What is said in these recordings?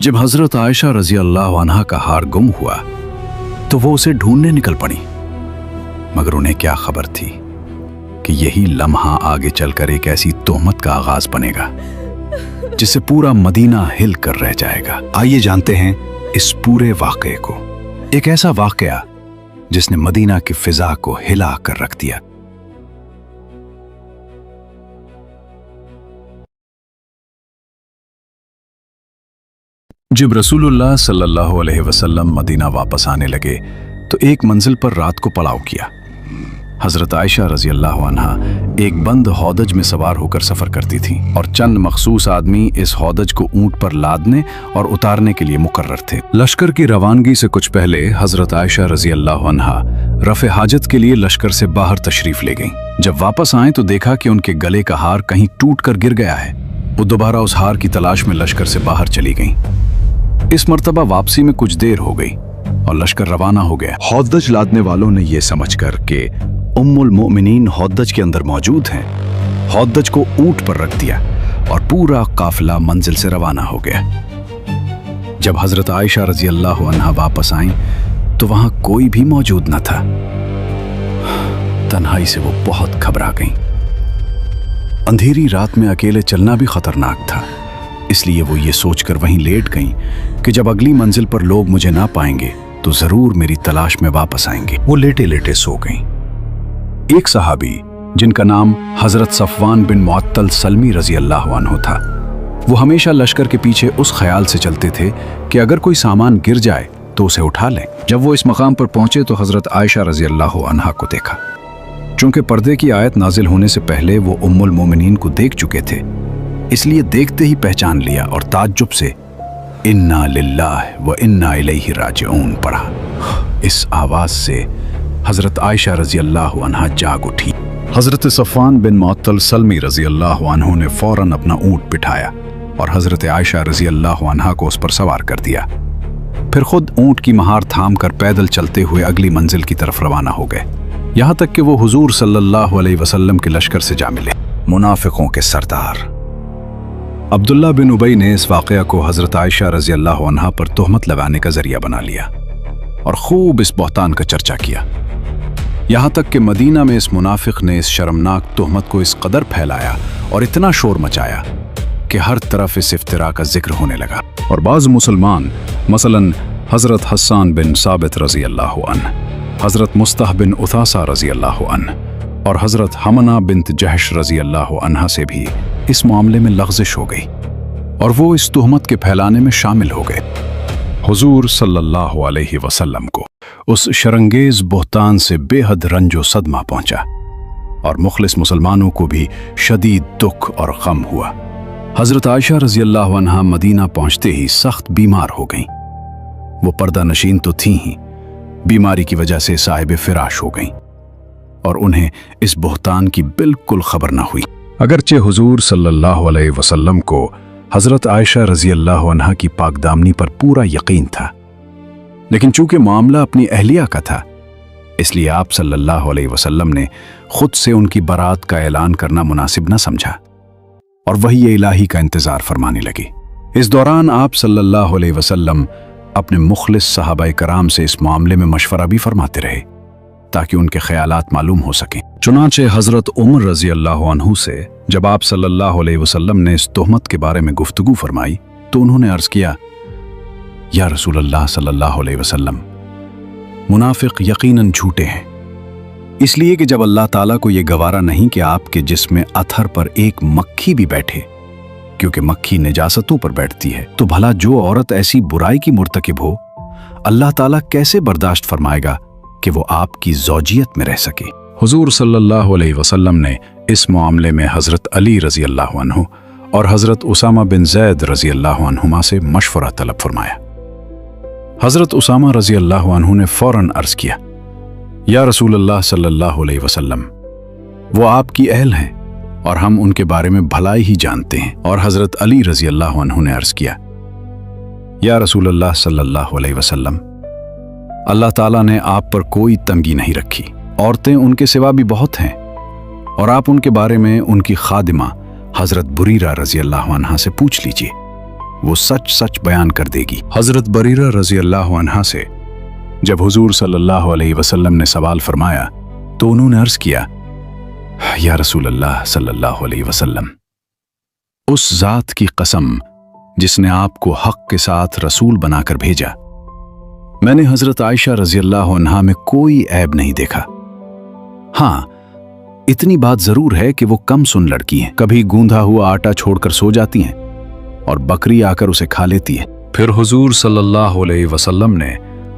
जब हजरत आयशा रजी अल्लाह अन्हा का हार गुम हुआ तो वो उसे ढूंढने निकल पड़ी, मगर उन्हें क्या खबर थी कि यही लम्हा आगे चलकर एक ऐसी तोहमत का आगाज बनेगा जिससे पूरा मदीना हिल कर रह जाएगा। आइए जानते हैं इस पूरे वाकये को, एक ऐसा वाकया जिसने मदीना की फिजा को हिला कर रख दिया। जब रसूलुल्लाह सल्लल्लाहु अलैहि वसल्लम मदीना वापस आने लगे तो एक मंजिल पर रात को पड़ाव किया। हजरत आयशा रजी अल्लाह अन्हा एक बंद हौदज में सवार होकर सफर करती थी और चंद मखसूस आदमी इस हौदज को ऊंट पर लादने और उतारने के लिए मुकर्रर थे। लश्कर की रवानगी से कुछ पहले हजरत आयशा रजी अल्लाह अन्हा रफ़े हाजत के लिए लश्कर से बाहर तशरीफ ले गईं। जब वापस आए तो देखा कि उनके गले का हार कहीं टूट कर गिर गया है। वो दोबारा उस हार की तलाश में लश्कर से बाहर चली गईं। इस मर्तबा वापसी में कुछ देर हो गई और लश्कर रवाना हो गया। हौदज लादने वालों ने यह समझकर कि उम्मुल मोमिनीन हौदज के अंदर मौजूद हैं, हौदज को ऊंट पर रख दिया और पूरा काफिला मंजिल से रवाना हो गया। जब हजरत आयशा रजी अल्लाह अन्हा वापस आईं तो वहां कोई भी मौजूद न था। तन्हाई से वो बहुत घबरा गईं। अंधेरी रात में अकेले चलना भी खतरनाक था, इसलिए वो ये सोचकर वहीं लेट गईं कि जब अगली मंजिल पर लोग मुझे ना पाएंगे तो जरूर मेरी तलाश में वापस आएंगे। वो लेटे लेटे सो गईं। एक सहाबी जिनका नाम हजरत सफवान बिन मुअत्तल सलमी रजी अल्लाह अन्हु था, वो हमेशा लश्कर के पीछे उस ख्याल से चलते थे कि अगर कोई सामान गिर जाए तो उसे उठा लें। जब वो इस मकाम पर पहुंचे तो हजरत आयशा रजी अल्लाह अन्हा को देखा। चूंकि पर्दे की आयत नाजिल होने से पहले वो उम्मुल मोमिनीन को देख चुके थे, इसलिए देखते ही पहचान लिया और ताज्जुब से इन्ना लिल्लाह व इन्ना इलैहि राजिऊन पढ़ा। इस आवाज से हजरत आयशा रजी अल्लाह अन्हा जाग उठी। हजरत सफवान बिन मुअत्तल सलमी रजी अल्लाह अन्हु ने फौरन अपना ऊंट बिठाया और हजरत आयशा रजी अल्लाह अन्हा को उस पर सवार कर दिया। फिर खुद ऊंट की महार थाम कर पैदल चलते हुए अगली मंजिल की तरफ रवाना हो गए, यहां तक कि वो हुजूर सल्लल्लाहु अलैहि वसल्लम के लश्कर से जा मिले। मुनाफिकों के सरदार अब्दुल्ला बिन उबई ने इस वाकया को हजरत आयशा रजी अल्लाह अन्हा पर तोहमत लगाने का जरिया बना लिया और खूब इस बहतान का चर्चा किया। यहां तक कि मदीना में इस मुनाफिक ने इस शर्मनाक तोहमत को इस कदर फैलाया और इतना शोर मचाया कि हर तरफ इस इफ्तिरा का जिक्र होने लगा। और बाज़ मुसलमान मसलन हजरत हस्सान बिन साबित रजी अल्लाह अन्ह, हजरत मुस्तह बिन उथासा रजी अल्लाह अन्ह और हजरत हमना बिन्त जहश रजी अल्लाह अन्हा से भी इस मामले में लग़ज़िश हो गई और वो इस तुहमत के फैलाने में शामिल हो गए। हुजूर सल्लल्लाहु अलैहि वसल्लम को उस शरंगेज बहतान से बेहद रंजो सदमा पहुंचा और मुखलिस मुसलमानों को भी शदीद दुख और गम हुआ। हजरत आयशा रजी अल्लाह अन्हा मदीना पहुंचते ही सख्त बीमार हो गईं। वो पर्दा नशीन तो थीं ही, बीमारी की वजह से साहिब फिराश हो गईं और उन्हें इस बहतान की बिल्कुल खबर न हुई। अगरचे हुजूर सल्लल्लाहु अलैहि वसल्लम को हजरत आयशा रजी अल्लाह अन्हा की पाकदामनी पर पूरा यकीन था, लेकिन चूंकि मामला अपनी अहलिया का था, इसलिए आप सल्लल्लाहु अलैहि वसल्लम ने खुद से उनकी बरात का ऐलान करना मुनासिब न समझा और वही इलाही का इंतजार फरमाने लगी। इस दौरान आप सल्लल्लाहु अलैहि वसल्लम अपने मुखलिस सहाबाए कराम से इस मामले में मशवरा भी फरमाते रहे ताकि उनके ख्यालात मालूम हो सकें। चुनांचे हजरत उमर रजी अल्लाह अन्हु से जब आप सल्लल्लाहु अलैहि वसल्लम ने इस तोहमत के बारे में गुफ्तगू फरमाई तो उन्होंने अर्ज किया, या रसूल अल्लाह सल्लल्लाहु अलैहि वसल्लम, मुनाफिक यकीनन झूठे हैं, इसलिए कि जब अल्लाह ताला को यह गवारा नहीं कि आपके जिस्म अथर पर एक मक्खी भी बैठे, क्योंकि मक्खी निजासतों पर बैठती है, तो भला जो औरत ऐसी बुराई की मुर्तकिब हो, अल्लाह ताला कैसे बर्दाश्त फरमाएगा कि वो आपकी ज़ौजियत में रह सके। हुजूर सल्लल्लाहु अलैहि वसल्लम ने इस मामले में हजरत अली रजी अल्लाह अन्हु और हजरत उसामा बिन ज़ैद रजी अल्लाह अन्हुमा से मशवरा तलब फरमाया। हजरत उसामा रजी अल्लाह अन्हु ने फौरन अर्ज किया, या रसूल अल्लाह सल्लल्लाहु अलैहि वसल्लम, वो आपकी अहल हैं और हम उनके बारे में भलाई ही जानते हैं। और हजरत अली रजी अल्लाह अन्हु ने अर्ज किया, या रसूल अल्लाह सल्लल्लाहु अलैहि वसल्लम, अल्लाह ताला ने आप पर कोई तंगी नहीं रखी, औरतें उनके सिवा भी बहुत हैं और आप उनके बारे में उनकी खादिमा हजरत बुरीरा रजी अल्लाह अन्हा से पूछ लीजिए। वो सच सच बयान कर देगी। हजरत बरीरा रजी अल्लाह अन्हा से जब हुजूर सल्लल्लाहु अलैहि वसल्लम ने सवाल फरमाया तो उन्होंने अर्ज किया, या रसूल अल्लाह सल्लल्लाहु अलैहि वसल्लम, उस जात की कसम जिसने आपको हक के साथ रसूल बनाकर भेजा, मैंने हजरत आयशा रजी अल्लाह अन्हा में कोई ऐब नहीं देखा। हाँ, इतनी बात जरूर है कि वो कम सुन लड़की हैं। कभी गूंधा हुआ आटा छोड़कर सो जाती हैं और बकरी आकर उसे खा लेती है। फिर हुजूर सल्लल्लाहु अलैहि वसल्लम ने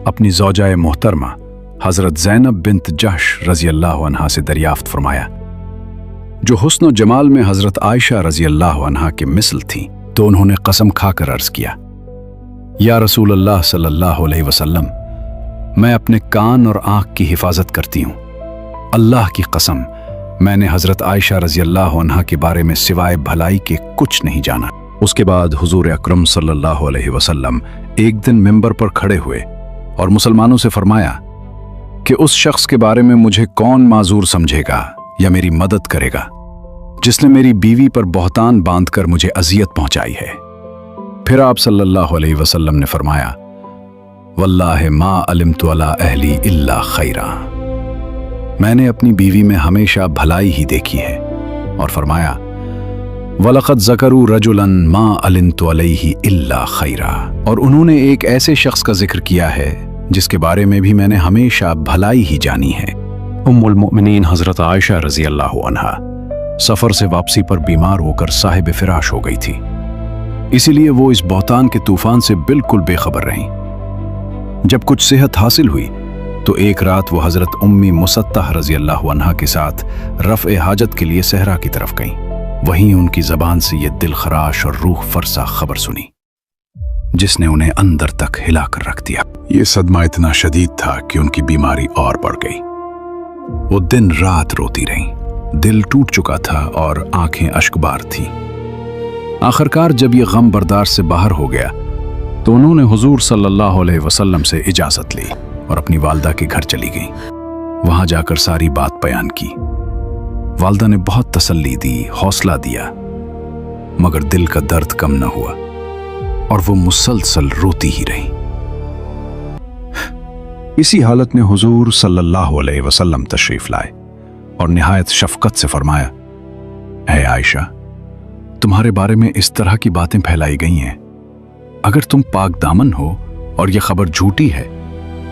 अपनी ज़ौजाए मोहतरमा हजरत ज़ैनब बिन्त जहश रजी अल्लाह अन्हा से दरियाफ्त फरमाया, जो हुस्न और जमाल में हजरत आयशा रजी अल्लाह अन्हा के मिसल थी। तो उन्होंने कसम खाकर अर्ज किया, या रसूल अल्लाह सल्लल्लाहु अलैहि वसल्लम, मैं अपने कान और आंख की हिफाजत करती हूँ। अल्लाह की कसम, मैंने हजरत आयशा रजी अल्लाह अन्हा के बारे में सिवाय भलाई के कुछ नहीं जाना। उसके बाद हुजूर अकरम सल्लल्लाहु अलैहि वसल्लम एक दिन मिंबर पर खड़े हुए और मुसलमानों से फरमाया कि उस शख्स के बारे में मुझे कौन माजूर समझेगा या मेरी मदद करेगा जिसने मेरी बीवी पर बहतान बांधकर मुझे अजियत पहुंचाई है। फिर आप सल्लल्लाहु अलैहि वसल्लम ने फरमाया, वल्लाहि मा अलिमतु अला अहली इल्ला खैरा, मैंने अपनी बीवी में हमेशा भलाई ही देखी है। और फरमाया, वलक़द ज़करू रजुलन मा अलिमतु अलैहि इल्ला खैरा, और उन्होंने एक ऐसे शख्स का जिक्र किया है जिसके बारे में भी मैंने हमेशा भलाई ही जानी है। उम्मुल मोमिनीन हजरत आयशा रजी अल्लाह अन्हा सफर से वापसी पर बीमार होकर साहिब फिराश हो गई थी, इसीलिए वो इस बहतान के तूफान से बिल्कुल बेखबर रहीं। जब कुछ सेहत हासिल हुई तो एक रात वो हजरत उम्मी मुसत्तह रजी अल्लाह अन्हा के साथ रफ़ हाजत के लिए सहरा की तरफ गईं। वहीं उनकी जबान से ये दिल खराश और रूह फरसा खबर सुनी जिसने उन्हें अंदर तक हिला कर रख दिया। ये सदमा इतना शदीद था कि उनकी बीमारी और बढ़ गई। वो दिन रात रोती रहीं, दिल टूट चुका था और आंखें अश्कबार थीं। आखिरकार जब ये गम बर्दाश्त से बाहर हो गया तो उन्होंने हुजूर सल्लल्लाहु अलैहि वसल्लम से इजाज़त ली और अपनी वालदा के घर चली गईं। वहां जाकर सारी बात बयान की। वालदा ने बहुत तसल्ली दी, हौसला दिया, मगर दिल का दर्द कम न हुआ और वो मुसलसल रोती ही रही। इसी हालत में हुजूर सल्लल्लाहु अलैहि वसल्लम तशरीफ लाए और निहायत शफकत से फरमाया, ऐ आयशा, तुम्हारे बारे में इस तरह की बातें फैलाई गई हैं, अगर तुम पाक दामन हो और यह खबर झूठी है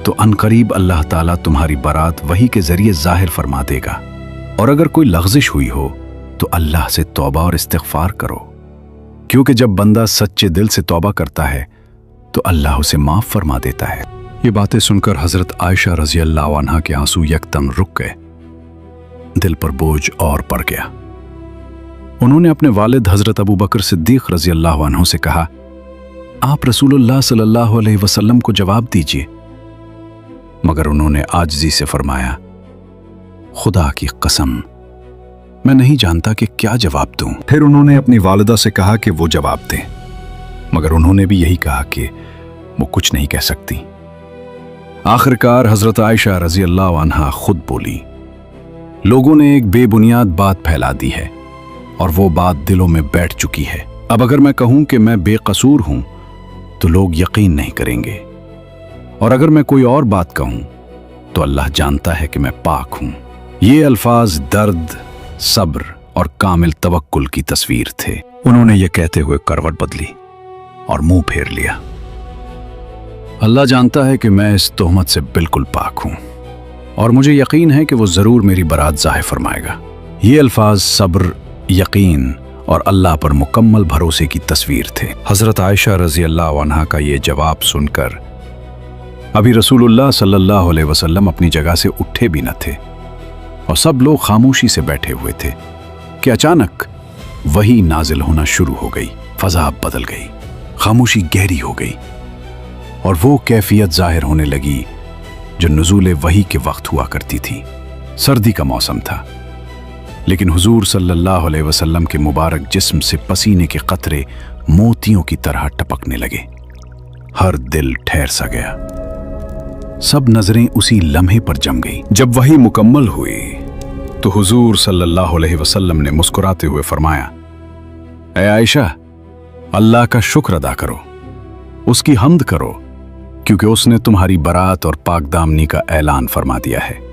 तो अनकरीब अल्लाह ताला तुम्हारी बारात वही के जरिए जाहिर फरमा देगा, और अगर कोई लग़ज़िश हुई हो तो अल्लाह से तौबा और इस्तिग़फ़ार करो, क्योंकि जब बंदा सच्चे दिल से तौबा करता है तो अल्लाह उसे माफ़ फरमा देता है। ये बातें सुनकर हज़रत आयशा रज़ी अल्लाह अन्हा के आंसू यकदम रुक गए। दिल पर बोझ और पड़ गया। उन्होंने अपने वालिद हज़रत अबू बकर सिद्दीक़ रज़ी अल्लाह अन्हु से कहा, आप रसूलुल्लाह सल्लल्लाहु अलैहि वसल्लम को जवाब दीजिए। मगर उन्होंने आजिज़ी से फरमाया, खुदा की कसम, मैं नहीं जानता कि क्या जवाब दूं। फिर उन्होंने अपनी वालिदा से कहा कि वो जवाब दें, मगर उन्होंने भी यही कहा कि वो कुछ नहीं कह सकती। आखिरकार हज़रत आयशा रज़ी अल्लाह अन्हा खुद बोली, लोगों ने एक बेबुनियाद बात फैला दी है और वो बात दिलों में बैठ चुकी है। अब अगर मैं कहूं कि मैं बेकसूर हूं तो लोग यकीन नहीं करेंगे, और अगर मैं कोई और बात कहूं तो अल्लाह जानता है कि मैं पाक हूं। ये अल्फाज दर्द, सब्र और कामिल तवक्कुल की तस्वीर थे। उन्होंने ये कहते हुए करवट बदली और मुंह फेर लिया। अल्लाह जानता है कि मैं इस तोहमत से बिल्कुल पाक हूं और मुझे यकीन है कि वो जरूर मेरी बरात ज़ाहिर फरमाएगा। ये अल्फाज सब्र, यकीन और अल्लाह पर मुकम्मल भरोसे की तस्वीर थे। हज़रत आयशा रज़ी अल्लाह अन्हा का ये जवाब सुनकर अभी रसूलुल्लाह सल्लल्लाहु अलैहि वसल्लम अपनी जगह से उठे भी न थे और सब लोग खामोशी से बैठे हुए थे कि अचानक वही नाजिल होना शुरू हो गई। फ़ज़ा बदल गई, खामोशी गहरी हो गई और वो कैफियत ज़ाहिर होने लगी जो नुज़ूल वही के वक्त हुआ करती थी। सर्दी का मौसम था, लेकिन हुजूर सल्लल्लाहु अलैहि वसल्लम के मुबारक जिस्म से पसीने के कतरे मोतियों की तरह टपकने लगे। हर दिल ठहर सा गया, सब नजरें उसी लम्हे पर जम गई। जब वही मुकम्मल हुई तो हुजूर सल्लल्लाहु अलैहि वसल्लम ने मुस्कुराते हुए फरमाया, ऐ आयशा, अल्लाह का शुक्र अदा करो, उसकी हम्द करो, क्योंकि उसने तुम्हारी बरात और पाकदामनी का ऐलान फरमा दिया है।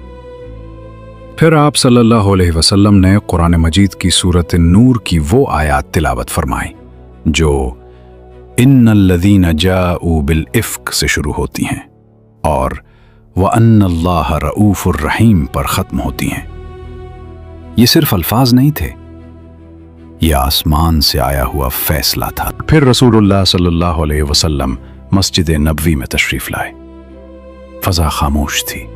फिर आप सल्लल्लाहु अलैहि वसल्लम ने कुरान मजीद की सूरत नूर की वो आयात तिलावत फरमाई जो इन्नल्लज़ीना जाऊ बिल इफ्क से शुरू होती हैं और व अन्नल्लाह रऊफुर रहीम पर ख़त्म होती हैं। ये सिर्फ अल्फाज नहीं थे, यह आसमान से आया हुआ फैसला था। फिर रसूलुल्लाह सल्लल्लाहु अलैहि वसल्लम मस्जिद नबवी में तशरीफ लाए। फ़ज़ा खामोश थी,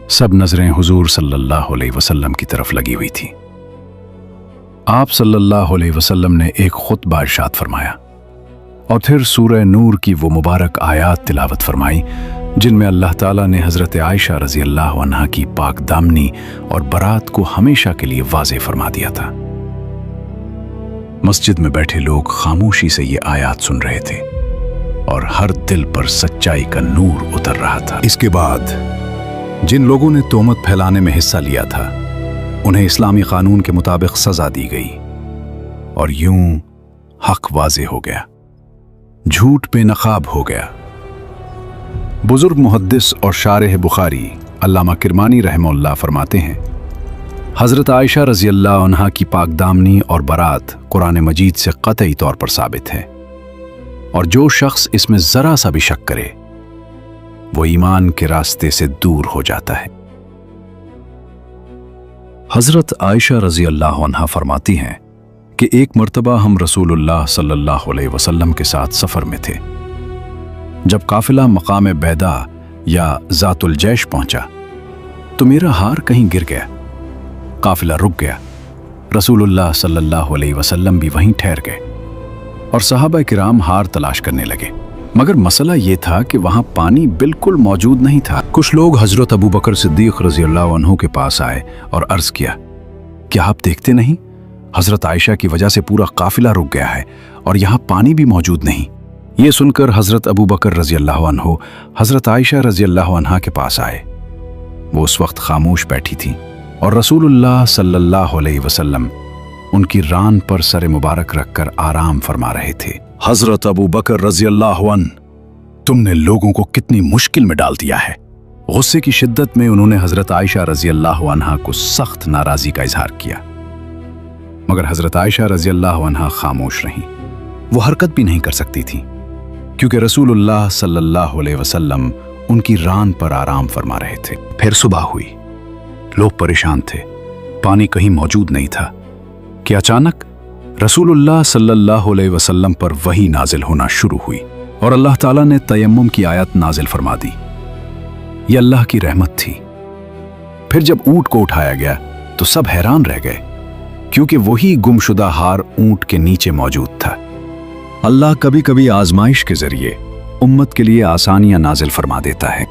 सब नजरें हुजूर सल्लल्लाहु अलैहि वसल्लम की तरफ लगी हुई थी। आप सल्लल्लाहु अलैहि वसल्लम ने एक खुतबा इरशाद फरमाया और फिर सूरह नूर की वो मुबारक आयात तिलावत फरमाई जिनमें अल्लाह ताला ने हज़रत आयशा रज़ी अल्लाह अन्हा की पाक दामनी और बरात को हमेशा के लिए वाज़े फरमा दिया था। मस्जिद में बैठे लोग खामोशी से ये आयात सुन रहे थे और हर दिल पर सच्चाई का नूर उतर रहा था। इसके बाद जिन लोगों ने तोहमत फैलाने में हिस्सा लिया था उन्हें इस्लामी कानून के मुताबिक सजा दी गई और यूं हक वाज़े हो गया, झूठ बेनकाब हो गया। बुजुर्ग मुहद्दिस और शारिह बुखारी अल्लामा किरमानी रहमहुल्लाह फरमाते हैं, हज़रत आयशा रज़ी अल्लाह अन्हा की पाकदामनी और बारात कुरान मजीद से क़तई तौर पर साबित है और जो शख्स इसमें ज़रा सा भी शक करे वो ईमान के रास्ते से दूर हो जाता है। हज़रत आयशा रज़ी अल्लाह अन्हा फरमाती हैं कि एक मर्तबा हम रसूलुल्लाह सल्लल्लाहु अलैहि वसल्लम के साथ सफ़र में थे। जब काफिला मकाम बैदा या ज़ातुल जैश पहुंचा तो मेरा हार कहीं गिर गया। काफिला रुक गया, रसूलुल्लाह सल्लल्लाहु अलैहि वसल्लम भी वहीं ठहर गए और सहाबा किराम हार तलाश करने लगे, मगर मसला ये था कि वहां पानी बिल्कुल मौजूद नहीं था। कुछ लोग हजरत अबू बकर सिद्दीक रज़ी अल्लाह अन्हु के पास आए और अर्ज किया, क्या आप देखते नहीं, हजरत आयशा की वजह से पूरा काफिला रुक गया है और यहाँ पानी भी मौजूद नहीं। ये सुनकर हजरत अबू बकर रज़ी अल्लाह अन्हु हजरत आयशा रज़ी अल्लाह अन्हा के पास आए। वो उस वक्त खामोश बैठी थी और रसूलुल्लाह सल्लल्लाहु अलैहि वसल्लम उनकी रान पर सर मुबारक रखकर आराम फरमा रहे थे। हजरत अबू बकर रज़ी अल्लाह अन्हु, तुमने लोगों को कितनी मुश्किल में डाल दिया है। गुस्से की शिद्दत में उन्होंने हजरत आयशा रज़ी अल्लाह अन्हा को सख्त नाराज़गी का इजहार किया, मगर हजरत आयशा रज़ी अल्लाह अन्हा खामोश रहीं। वो हरकत भी नहीं कर सकती थी क्योंकि रसूलुल्लाह सल्लल्लाहु अलैहि वसल्लम उनकी रान पर आराम फरमा रहे थे। फिर सुबह हुई, लोग परेशान थे, पानी कहीं मौजूद नहीं था कि अचानक रसूलुल्लाह सल्लल्लाहु अलैहि वसल्लम पर वही नाजिल होना शुरू हुई और अल्लाह ताला ने तयम्मुम की आयत नाजिल फरमा दी। ये अल्लाह की रहमत थी। फिर जब ऊंट को उठाया गया तो सब हैरान रह गए क्योंकि वही गुमशुदा हार ऊंट के नीचे मौजूद था। अल्लाह कभी कभी आजमाइश के जरिए उम्मत के लिए आसानियां नाजिल फरमा देता है।